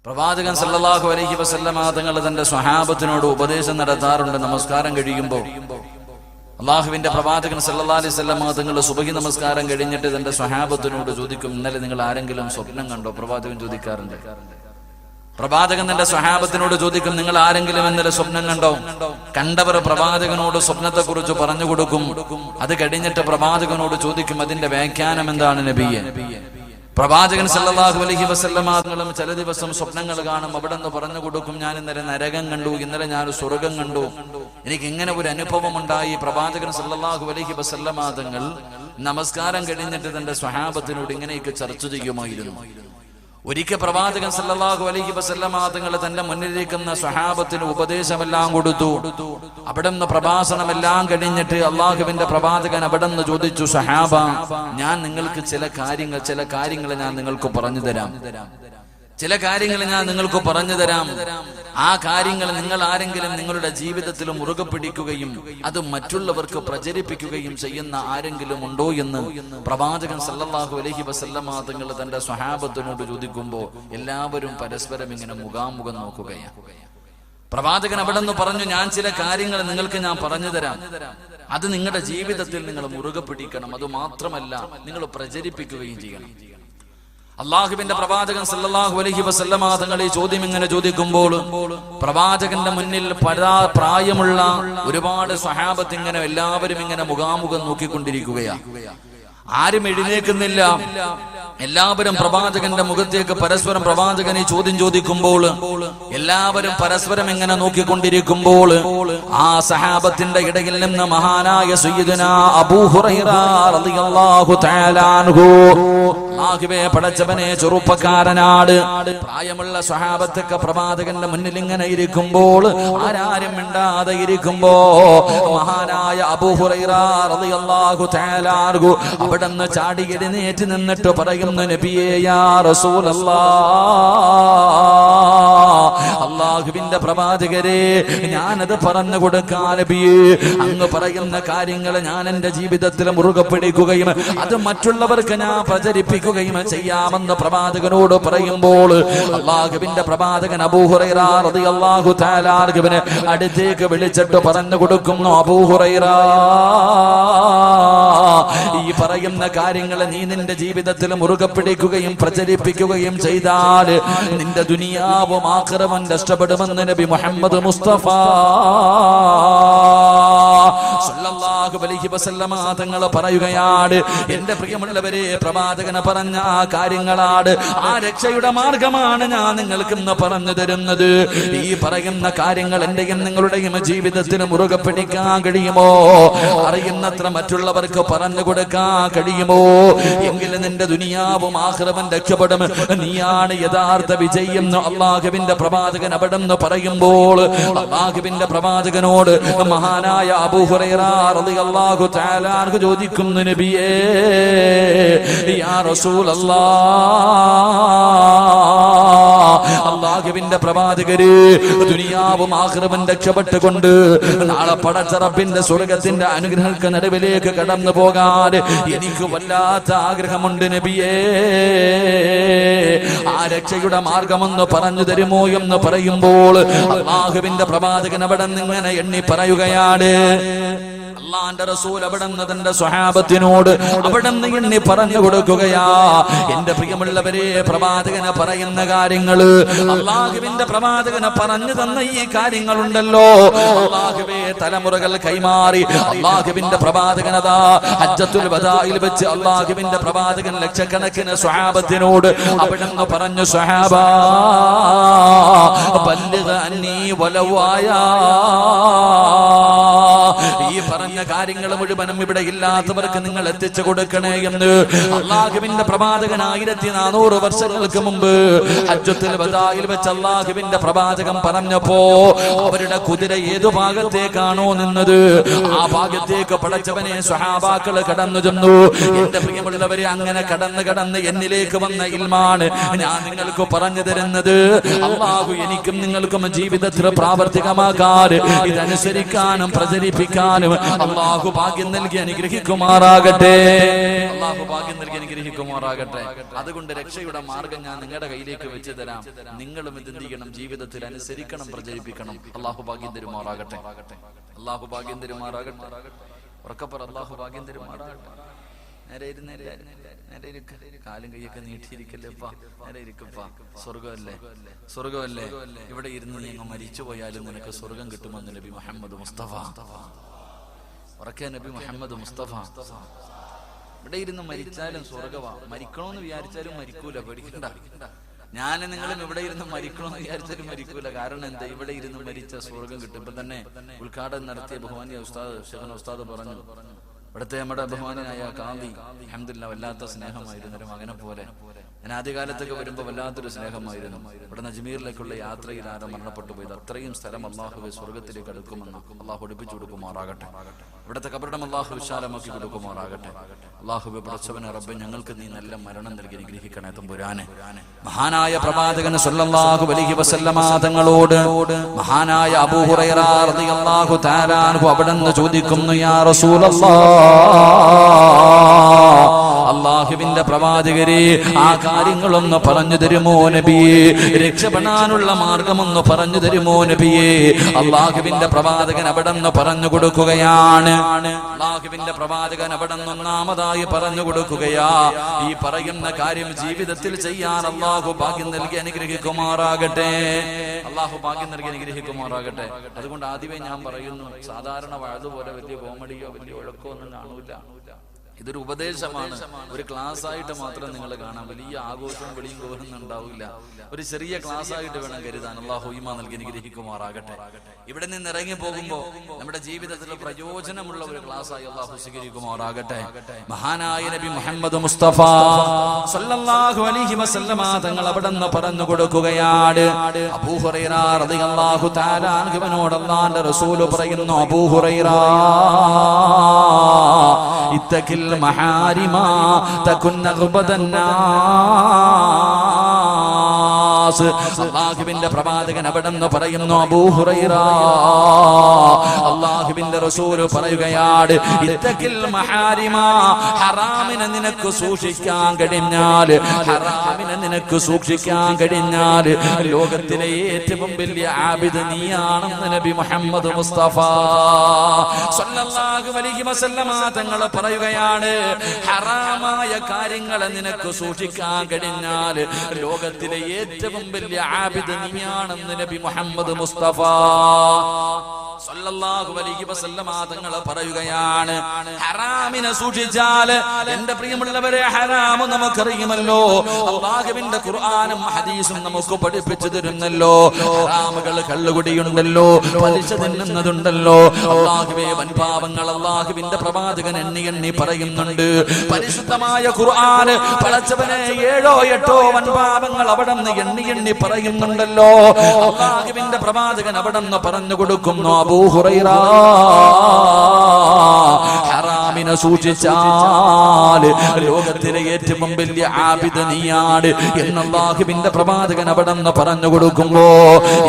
പ്രവാചകൻ സല്ലല്ലാഹു അലൈഹി വസല്ലമ തങ്ങൾ തന്റെ സ്വഹാബത്തിനോട് ഉപദേശം നടത്താറുണ്ട്. നമസ്കാരം കഴിയുമ്പോൾ അള്ളാഹുവിന്റെ പ്രവാചകൻ സല്ലല്ലാഹു അലൈഹി വസല്ലമ തങ്ങൾ സുബഹി നമസ്കാരം കഴിഞ്ഞിട്ട് തന്റെ സ്വഹാബത്തിനോട് ചോദിക്കും, ഇന്നലെ നിങ്ങൾ ആരെങ്കിലും സ്വപ്നം കണ്ടോ? പ്രവാചകൻ ചോദിക്കാറുണ്ട്. പ്രവാചകൻ തന്റെ സ്വഹാബത്തിനോട് ചോദിക്കും, നിങ്ങൾ ആരെങ്കിലും ഇന്നലെ സ്വപ്നം കണ്ടോ? കണ്ടവർ പ്രവാചകനോട് സ്വപ്നത്തെ കുറിച്ച് പറഞ്ഞു കൊടുക്കും. അത് കഴിഞ്ഞിട്ട് പ്രവാചകനോട് ചോദിക്കും, അതിന്റെ വ്യാഖ്യാനം എന്താണ് നബിയെ? പ്രവാചകൻ സല്ലല്ലാഹു അലൈഹി വസല്ലമ തങ്ങളും ചില ദിവസം സ്വപ്നങ്ങൾ കാണും. അവിടെ നിന്ന് പറഞ്ഞു കൊടുക്കും, ഞാൻ ഇന്നലെ നരകം കണ്ടു, ഇന്നലെ ഞാൻ സ്വർഗം കണ്ടു, എനിക്ക് ഇങ്ങനെ ഒരു അനുഭവം ഉണ്ടായി. പ്രവാചകൻ സല്ലല്ലാഹു അലൈഹി വസല്ലമ തങ്ങൾ നമസ്കാരം കഴിഞ്ഞിട്ട് തന്റെ സ്വഹാബത്തിനോട് ഇങ്ങനെയൊക്കെ ചർച്ച ചെയ്യുമായിരുന്നു. ഒരിക്കൽ പ്രവാചകൻ സല്ലല്ലാഹു അലൈഹി വസല്ലമ തങ്ങൾ തന്റെ മുന്നിലിരിക്കുന്ന സ്വഹാബത്തിന് ഉപദേശമെല്ലാം കൊടുത്തു. അവിടെ നിന്ന് പ്രഭാഷണമെല്ലാം കഴിഞ്ഞിട്ട് അള്ളാഹുവിന്റെ പ്രവാചകൻ അവിടെ നിന്ന് ചോദിച്ചു, സ്വഹാബ, ഞാൻ നിങ്ങൾക്ക് ചില കാര്യങ്ങൾ ഞാൻ നിങ്ങൾക്ക് പറഞ്ഞു തരാം. ആ കാര്യങ്ങൾ നിങ്ങൾ ആരെങ്കിലും നിങ്ങളുടെ ജീവിതത്തിൽ മുറുകെ പിടിക്കുകയും അത് മറ്റുള്ളവർക്ക് പ്രചരിപ്പിക്കുകയും ചെയ്യുന്ന ആരെങ്കിലും ഉണ്ടോ എന്ന് പ്രവാചകൻ സല്ലല്ലാഹു അലൈഹി വസല്ലമ തങ്ങൾ തന്റെ സ്വഹാബത്തിനോട് ചോദിക്കുമ്പോൾ എല്ലാവരും പരസ്പരം ഇങ്ങനെ മുഖാമുഖം നോക്കുകയാണ്. പ്രവാചകൻ അവിടെ നിന്ന് പറഞ്ഞു, ഞാൻ ചില കാര്യങ്ങൾ നിങ്ങൾക്ക് ഞാൻ പറഞ്ഞു തരാം, അത് നിങ്ങളുടെ ജീവിതത്തിൽ നിങ്ങൾ മുറുകെ പിടിക്കണം, അത് മാത്രമല്ല നിങ്ങൾ പ്രചരിപ്പിക്കുകയും ചെയ്യണം. അള്ളാഹുവിന്റെ പ്രവാചകൻ സല്ലല്ലാഹു അലൈഹി വസല്ലമ തങ്ങൾ ഈ ചോദ്യം ഇങ്ങനെ ചോദിക്കുമ്പോൾ പ്രവാചകന്റെ മുന്നിൽ പ്രായമുള്ള ഒരുപാട് സ്വഹാബത്ത് ഇങ്ങനെ എല്ലാവരും ഇങ്ങനെ മുഖാമുഖം നോക്കിക്കൊണ്ടിരിക്കുകയാണ്. ആരും എഴുന്നേൽക്കുന്നില്ല. എല്ലാവരും പ്രവാചകന്റെ മുഖത്തേക്ക് പരസ്പരം പ്രവാചകൻ ഈ ചോദ്യം ചോദിക്കുമ്പോൾ എല്ലാവരും പരസ്പരം ഇങ്ങനെ നോക്കിക്കൊണ്ടിരിക്കുമ്പോൾ ആ സഹാബത്തിന്റെ ഇടയിൽ നിന്ന് മഹാനായ സയ്യിദുനാ അബൂ ഹുറൈറ റളിയല്ലാഹു തആല അൻഹു, അല്ലാഹുവേ പടച്ചവനെ, ചെറുപ്പക്കാരനാട് പ്രായമുള്ള സ്വഹാബത്തൊക്കെ പ്രവാചകന്റെ മുന്നിൽ ഇങ്ങനെ ഇരിക്കുമ്പോൾ ആരാരും മിണ്ടാതെ ഇരിക്കുമ്പോ മഹാനായ അബൂ ഹുറൈറ റളിയല്ലാഹു തആല അൻഹു അവിടുന്ന് ചാടി എഴുന്നേറ്റ് നിന്നിട്ട് പറയും, നബിയേ യാ റസൂലല്ലാഹ്, അല്ലാഹുവിന്റെ പ്രവാചകരെ, ഞാനത് പറഞ്ഞു കൊടുക്കാൻ നബിയേ, അങ്ങ് പറയുന്ന കാര്യങ്ങൾ ഞാൻ എന്റെ ജീവിതത്തിൽ മുറുകെ പിടിക്കുകയും അത് മറ്റുള്ളവർക്ക് ഞാൻ പ്രചരിപ്പിക്കുകയും ചെയ്യാമെന്ന് പ്രവാചകനോട് പറയുമ്പോൾ അല്ലാഹുവിന്റെ പ്രവാചകൻ അബൂ ഹുറൈറ റളിയല്ലാഹു തആല അൻഹുവിനെ അടുത്തേക്ക് വിളിച്ചിട്ട് പറഞ്ഞു കൊടുക്കുന്നു, അബൂ ഹുറൈറ, ഈ പറയുന്ന കാര്യങ്ങൾ നീ നിന്റെ ജീവിതത്തിൽ മുറുകെ പിടിക്കുകയും പ്രചരിപ്പിക്കുകയും ചെയ്താൽ നിന്റെ ദുനിയാവും ആഖിറവും നഷ്ടപ്പെടുമെന്ന് നബി മുഹമ്മദ് മുസ്തഫ സല്ലല്ലാഹു അലൈഹി വസല്ലമ തങ്ങൾ പറയുകയാണ്. എന്റെ പ്രിയമുള്ളവരെ, പ്രവാചകൻ പറഞ്ഞ ആ കാര്യങ്ങളാണ്, ആ രക്ഷയുടെ മാർഗമാണ് ഞാൻ നിങ്ങൾക്ക് ഇന്ന് പറഞ്ഞു തരുന്നത്. ഈ പറയുന്ന കാര്യങ്ങൾ എന്റെയും നിങ്ങളുടെയും ജീവിതത്തിൽ മുറുകെ പിടിക്കാൻ കഴിയുമോ? അറിയുന്നത്ര മറ്റുള്ളവർക്ക് പറഞ്ഞു കൊടുക്കാൻ കഴിയുമോ? എങ്കിലും നിന്റെ ദുനിയാവും ആഖിറവും രക്ഷപ്പെടും, നീയാണ് യഥാർത്ഥ വിജയം അല്ലാഹുവിന്റെ പ്രവാചകൻ അവിടെ നിന്ന് പറയുമ്പോൾ അല്ലാഹുവിന്റെ പ്രവാചകനോട് മഹാനായ അബൂ ഹുറൈറ റളിയല്ലാഹു തആല അൻഹു ചോദിക്കുന്നു, നബിയേ യാ റസൂലല്ലാഹ്, അല്ലാഹുവിന്റെ പ്രവാചകരെ, ദുനിയാവും ആഖിറവും രക്ഷപ്പെട്ടുകൊണ്ട് നാളെ പടച്ച റബ്ബിന്റെ സ്വർഗ്ഗത്തിന്റെ അനുഗ്രഹങ്ങൾക്ക് നടുവിലേക്ക് കടന്നു പോകാൻ എനിക്ക് വല്ലാത്ത ആഗ്രഹമുണ്ട് നബിയേ, ആ രക്ഷയുടെ മാർഗമെന്ന് പറഞ്ഞു തരുമോ എന്ന് പറയുമ്പോൾ അല്ലാഹുവിന്റെ പ്രവാചകൻ അവിടെ നിന്നിങ്ങനെ എണ്ണി പറയുകയാണ്. അല്ലാഹുവിന്റെ റസൂൽ അവിടെ നിന്ന് തന്റെ സ്വഹാബത്തിനോട് അവിടെ നിന്ന് എണ്ണി പറഞ്ഞു കൊടുക്കുകയാ, എന്റെ പ്രിയമുള്ളവരെ, പ്രവാചകന് പറയുന്ന കാര്യങ്ങള്, അല്ലാഹുവിന്റെ പ്രവാചകന് പറഞ്ഞു തന്ന ഈ കാര്യങ്ങളുണ്ടല്ലോ, അല്ലാഹുവേ തലമുറകൾ കൈമാറി അല്ലാഹുവിന്റെ പ്രവാചകനതാ ഹജ്ജത്തുൽ വദാഇൽ വെച്ച് അല്ലാഹുവിന്റെ പ്രവാചകൻ ലക്ഷക്കണക്കിന് സ്വഹാബത്തിനോട് അവിടെ നിന്ന് പറഞ്ഞു, സ്വഹാബാ ബല്ലിഗ് അന്നീ വലൗ ആയാ, ഈ പറഞ്ഞ കാര്യങ്ങൾ മുഴുവനും ഇവിടെ ഇല്ലാത്തവർക്ക് നിങ്ങൾ എത്തിച്ചു കൊടുക്കണേ എന്ന് അല്ലാഹുവിന്റെ പ്രവാചകൻ 1400 വർഷങ്ങൾക്ക് മുമ്പ് ഹജ്ജത്തുൽ വദാഇൽ വെച്ച് അല്ലാഹുവിന്റെ പ്രവാചകൻ പറഞ്ഞപ്പോ അവരുടെ കുതിര ഏതു ഭാഗത്തേക്കാണോ നിന്നത് ആ ഭാഗത്തേക്ക് പടച്ചവനെ സ്വഹാബാക്കൾ കടന്നു ചെന്നു. എന്റെ പ്രിയമുള്ളവരെ, അങ്ങനെ കടന്ന് എന്നിലേക്ക് വന്ന ഇൽമാണ് ഞാൻ നിങ്ങൾക്ക് പറഞ്ഞു തരുന്നത്. അല്ലാഹു എനിക്കും നിങ്ങൾക്കും ജീവിതത്തിൽ പ്രാവർത്തികമാക്കാൻ, ഇതനുസരിക്കാനും പ്രചരിപ്പിക്കാനും പ്രചരിപ്പിക്കാനും അല്ലാഹു ഭാഗ്യം നൽകി അനുഗ്രഹിക്കുമാറാകട്ടെ. അല്ലാഹു ഭാഗ്യം നൽകി അനുഗ്രഹിക്കുമാറാകട്ടെ. അതുകൊണ്ട് രക്ഷയുടെ മാർഗം ഞാൻ നിങ്ങളുടെ കയ്യിലേക്ക് വെച്ച് തരാം. നിങ്ങളും ഇത് എന്ത് ചെയ്യണം? ജീവിതത്തിൽ അനുസരിക്കണം, പ്രചരിപ്പിക്കണം. അല്ലാഹു ഭാഗ്യം തരുമാറാകട്ടെ. അല്ലാഹു ഭാഗ്യം തരുമാറാകട്ടെ. ഉറക്കപ്പറ, അല്ലാഹു ഭാഗ്യം തരുമാറാകട്ടെ. നേരെ ഇരിക്ക, കാലും കൈയൊക്കെ നീട്ടിയിരിക്കല്ലേപ്പാ. നേരെ ഇരിക്കപ്പാ. സ്വർഗമല്ലേ, സ്വർഗമല്ലേ. ഇവിടെ ഇരുന്ന് നിങ്ങൾ മരിച്ചു പോയാലും നിനക്ക് സ്വർഗം കിട്ടുമെന്ന് നബി മുഹമ്മദ് മുസ്തഫ. ഉറക്കെ നബി മുഹമ്മദ് മുസ്തഫ. ഇവിടെ ഇരുന്ന് മരിച്ചാലും സ്വർഗവാ. മരിക്കണമെന്ന് വിചാരിച്ചാലും മരിക്കൂല, പേടിക്കണ്ട. ഞാനും നിങ്ങളും ഇവിടെ ഇരുന്ന് മരിക്കണമെന്ന് വിചാരിച്ചാലും മരിക്കൂല. കാരണം എന്താ? ഇവിടെ ഇരുന്ന് മരിച്ച സ്വർഗം കിട്ടും. ഇപ്പൊ തന്നെ ഉദ്ഘാടനം നടത്തിയ ബഹുമാനിയ ഉസ്താദ് ഷെഖൻ ഉസ്താദ് പറഞ്ഞു, ഇവിടുത്തെ നമ്മുടെ ബഹുമാനായ കാളി അൽഹംദുലില്ലാഹ് വല്ലാത്ത സ്നേഹമായിരുന്നു ഒരു മകനെ പോലെ. ഞാൻ ആദ്യകാലത്തൊക്കെ വരുമ്പോൾ വല്ലാത്തൊരു സ്നേഹമായിരുന്നു. ഇവിടെ അജ്മീറിലേക്കുള്ള യാത്രയിൽ ആരോ മരണപ്പെട്ടു പോയത്. അത്രയും സ്ഥലം അല്ലാഹുവേ സ്വർഗത്തിലേക്ക് അടുക്കുമെന്ന് അല്ലാഹു പഠിപ്പിച്ചു കൊടുക്കുമാറാകട്ടെ. ഇവിടുത്തെ കബറിടം അല്ലാഹു വിശാലമാക്കി കൊടുക്കുമാറാകട്ടെ. അല്ലാഹുവേ പടച്ചവനെ റബ്ബേ, ഞങ്ങൾക്ക് നീ നല്ല മരണം നൽകി അനുഗ്രഹിക്കണേ തമ്പുരാനെ. മഹാനായ പ്രവാചകൻ സല്ലല്ലാഹു അലൈഹി വസല്ലമ തങ്ങളോട് മഹാനായ അബൂ ഹുറൈറ റളിയല്ലാഹു തആല അൻഹു അവിടുന്ന് ചോദിക്കുന്നു, യാ റസൂലല്ലാഹ്, അല്ലാഹുവിന്റെ പ്രവാചകരെ, ആ കാര്യങ്ങളൊന്ന് പറഞ്ഞു തരുമോ നബിയേ? രക്ഷപ്പെടാനുള്ള മാർഗമൊന്ന് പറഞ്ഞു തരുമോ നബിയേ? അല്ലാഹുവിന്റെ പ്രവാചകൻ അവിടുന്ന് പറഞ്ഞു കൊടുക്കുകയാണ്. അല്ലാഹുവിന്റെ പ്രവാചകൻ അവിടുന്ന് ഒന്നാമതായി പറഞ്ഞു കൊടുക്കുകയാ, ഈ പറയുന്ന കാര്യം ജീവിതത്തിൽ ചെയ്യാൻ അല്ലാഹു ഭാഗ്യം നൽകി അനുഗ്രഹിക്കുമാറാകട്ടെ. അല്ലാഹു ഭാഗ്യം നൽകി അനുഗ്രഹിക്കുമാറാകട്ടെ. അതുകൊണ്ട് ആദ്യമേ ഞാൻ പറയുന്നു, സാധാരണ വഅദ് പോലെ വലിയ കോമഡിയോ വലിയ ഒഴക്കോ ഒന്നും കാണൂല. ഇതൊരു ഉപദേശമാണ്. ഒരു ക്ലാസ് ആയിട്ട് മാത്രം നിങ്ങൾ കാണാം. വലിയ ആഘോഷവും വെളിയും കോരുന്നും ഉണ്ടാവില്ല. ഒരു ചെറിയ ക്ലാസ് ആയിട്ട് വേണം കരുതാൻ. അല്ലാഹു ഈമാൻ നൽകി അനുഗ്രഹിക്കുമാറാകട്ടെ. ഇവിടെ നിന്ന് ഇറങ്ങി പോകുമ്പോ നമ്മുടെ ജീവിതത്തിൽ പ്രയോജനമുള്ള ഒരു ക്ലാസ് ആയി അല്ലാഹു സ്വീകരിക്കുമാറാകട്ടെ. മഹാനായ നബി മുഹമ്മദ് മുസ്തഫ സല്ലല്ലാഹു അലൈഹി വസല്ലമ തങ്ങൾ അവിടുന്ന് പറഞ്ഞു കൊടുക്കുകയാണ്. അബൂ ഹുറൈറ റളിയല്ലാഹു തആല അൻഹുവിനോട് അല്ലാഹുവിന്റെ റസൂൽ പറയുന്നു, അബൂ ഹുറൈറ, ഇത്തഖിൽ മഹാരിമ തകുൻ നഗ്ബദന്നാസ്. അല്ലാഹുവിന്റെ പ്രവാചകൻ അവിടുന്ന് പറയുന്നു, അബൂ ഹുറൈറ, അല്ലാഹുവിന്റെ റസൂൽ പറയുകയാണ്, ഇത്തഖിൽ മഹാരിമ, ഹറാമിനെ നിനക്ക് സൂക്ഷിക്കാൻ കഴിഞ്ഞാൽ, ഹറാമിനെ നിനക്ക് സൂക്ഷിക്കാൻ കഴിഞ്ഞാൽ ലോകത്തിലെ ഏറ്റവും വലിയ ആബിദ് നീയാണെന്ന് നബി മുഹമ്മദ് മുസ്തഫ സല്ലല്ലാഹു അലൈഹി വസല്ലമ തങ്ങൾ പറയുകയാണ്. ഹറാമായ കാര്യങ്ങളെ നിനക്ക് സൂക്ഷിക്കാൻ കഴിഞ്ഞാൽ ലോകത്തിലെ ഏറ്റവും വലിയ ആബിദ് നീയാണെന്ന് നബി മുഹമ്മദ് മുസ്തഫ സല്ലല്ലാഹു അലൈഹി വസല്ലമ തങ്ങൾ പറയുകയാണ്. ഹറാമിനെ സൂക്ഷിച്ചാൽ, എന്റെ പ്രിയമുള്ളവരെ, ഹറാം നമുക്കറിയുമല്ലോ. അല്ലാഹുവിന്റെ ഖുർആനും ഹദീസും നമുക്ക് പഠിപ്പിച്ചു തരുന്നല്ലോ. ഹറാമുകൾ, കള്ളുകുടിയുണ്ടല്ലോ, പലിശ തിന്നുന്നതുണ്ടല്ലോ. അല്ലാഹുവേ, വൻപാപങ്ങൾ അല്ലാഹുവിന്റെ പ്രവാചകൻ എണ്ണി എണ്ണി പറയുന്നുണ്ട്. പരിശുദ്ധമായ ഖുർആൻ പടച്ചവനെ 7 8 വൻപാപങ്ങൾ അവിടെ നിന്ന് എണ്ണി എണ്ണി പറയുന്നുണ്ടല്ലോ. അല്ലാഹുവിന്റെ പ്രവാചകൻ അവിടെ നിന്ന് പറഞ്ഞു കൊടുക്കുന്നു, അബൂ ഹുറൈറ, ഹറാമിനെ സൂക്ഷിച്ചാൽ ലോകത്തിലെ ഏറ്റവും വലിയ ആബിദ് നീയാണ് എന്ന് അല്ലാഹുവിന്റെ പ്രവാചകൻ അവിടെ നിന്ന് പറഞ്ഞു കൊടുക്കുമ്പോ,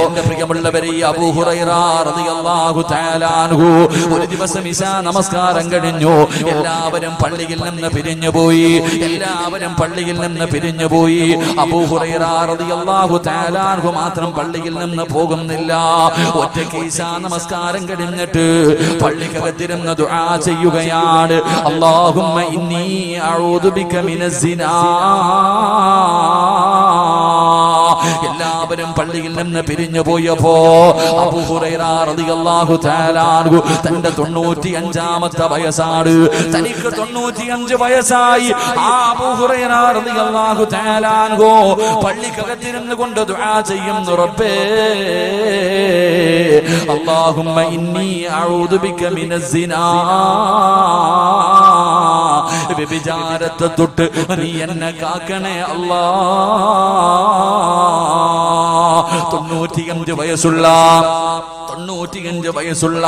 എന്റെ പ്രിയമുള്ളവരെ, അബൂ ഹുറൈറ റളിയല്ലാഹു തആല അൻഹു ഒരു ദിവസം ഇശാ നമസ്കാരം കഴിഞ്ഞു. എല്ലാവരും പള്ളിയിൽ നിന്ന് പിരിഞ്ഞുപോയി. എല്ലാവരും പള്ളിയിൽ നിന്ന് പിരിഞ്ഞുപോയി. അബൂ ഹുറൈറ റളിയല്ലാഹു തആല അൻഹു മാത്രം പള്ളിയിൽ നിന്ന് പോകുന്നില്ല. ഒറ്റയ്ക്ക് ഇശാ നമസ്കാരം കഴിഞ്ഞിട്ട് പള്ളിക്കകത്തിരുന്ന് ദുആ ചെയ്യുകയാണ്. അല്ലാഹുമ്മ ഇന്നി അഊദു ബിക മിനസ് സിനാ. എല്ലാവരും പള്ളിയിൽ നിന്ന് പിരിഞ്ഞു പോയപ്പോ അബൂ ഹുറൈറ റളിയല്ലാഹു തആല അൻഹു തന്റെ 95ാമത്തെ വയസ്സാണ്. തനിക്ക് 95 വയസ്സായി. ആ അബൂ ഹുറൈറ റളിയല്ലാഹു തആല അൻഹു പള്ളിക്കകത്തിരുന്ന് കൊണ്ട് ദുആ ചെയ്യുന്നു, റബ്ബേ, അല്ലാഹുമ്മ ഇന്നി അഊദു ബിക മിനസ് സിനാ. വ്യഭിചാരത്തെ തൊട്ട് നീ എന്നെ കാക്കണേ അല്ലാ. 95 വയസ്സുള്ള 95 വയസ്സുള്ള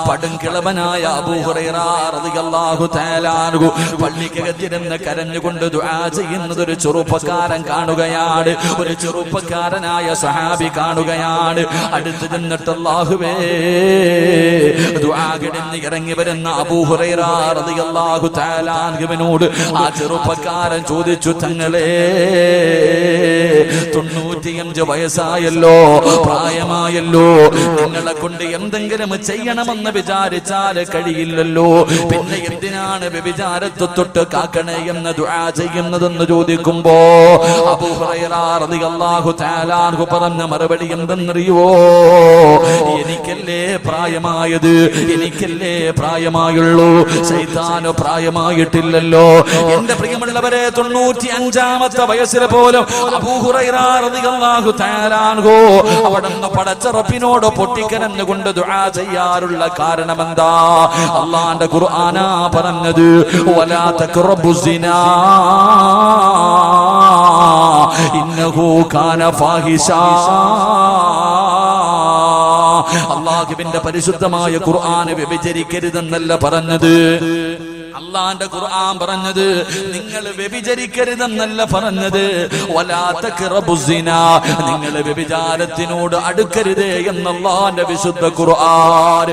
പടുംകിളവനായ അബൂ ഹുറൈറ റളിയല്ലാഹു തആല അൻഹു പള്ളിക്കകത്തിരുന്ന് കരഞ്ഞുകൊണ്ട് ദുആ ചെയ്യുന്നത് ഒരു ചെറുപ്പക്കാരൻ കാണുകയാണ്. ഒരു ചെറുപ്പക്കാരനായ സഹാബി കാണുകയാണ്. അടുത്ത് ചെന്നിട്ട് അല്ലാഹുവേ ദുആ കിടന്ന് ഇറങ്ങി വരുന്ന അബൂ ഹുറൈറ റളിയല്ലാഹു തആല അൻഹുവിനോട് ആ ചെറുപ്പക്കാരൻ ചോദിച്ചു, തങ്ങളെ 95 വയസ്സായല്ലോ, പ്രായമായല്ലോ, നിങ്ങളെ കൊണ്ട് എന്തെങ്കിലും ചെയ്യണമെന്ന് വിചാരിച്ചാൽ കഴിയില്ലല്ലോ, പിന്നെ എന്തിനാണ് വ്യഭിചാരത്തെ തൊട്ട് കാക്കണേ എന്ന് ദുആ ചെയ്യുന്നതെന്ന് ചോദിക്കുമ്പോ അബൂ ഹുറൈറ റളിയല്ലാഹു തആല അൻഹു പറഞ്ഞ മറുപടി എന്തെന്നറിയോ? എനിക്കല്ലേ പ്രായമായത്, എനിക്കല്ലേ പ്രായമായുള്ളൂ, ശൈത്താന് പ്രായമായിട്ടില്ലല്ലോ. എന്റെ പ്രിയമുള്ളവരെ, 95-ാമത്തെ വയസ്സിൽ പോലും അബൂ ഹുറൈറ റളിയല്ലാഹു തആല അൻഹു അവിടുന്ന് പടച്ച റബ്ബിനോട് പൊട്ടിക്കരഞ്ഞുകൊണ്ട് ദുആ ചെയ്യാറുള്ള കാരണം എന്താ? അല്ലാഹുവിന്റെ ഖുർആനാ പറഞ്ഞത്, വലാ തഖറബുസ് സിനാ ഇന്നഹു കാന ഫാഹിഷാ. അല്ലാഹുവിന്റെ പരിശുദ്ധമായ ഖുർആൻ വ്യഭിചരിക്കരുതെന്നല്ല പറഞ്ഞത്. അല്ലാഹുവിന്റെ ഖുർആൻ പറഞ്ഞത് നിങ്ങൾ വ്യഭിചരിക്കരുതെന്നല്ല പറഞ്ഞത്. വലാ തഖറബുസ് സിനാ, നിങ്ങൾ വ്യഭിചാരത്തിനോട് അടുക്കരുതേ എന്ന് അല്ലാഹുവിന്റെ വിശുദ്ധ ഖുർആൻ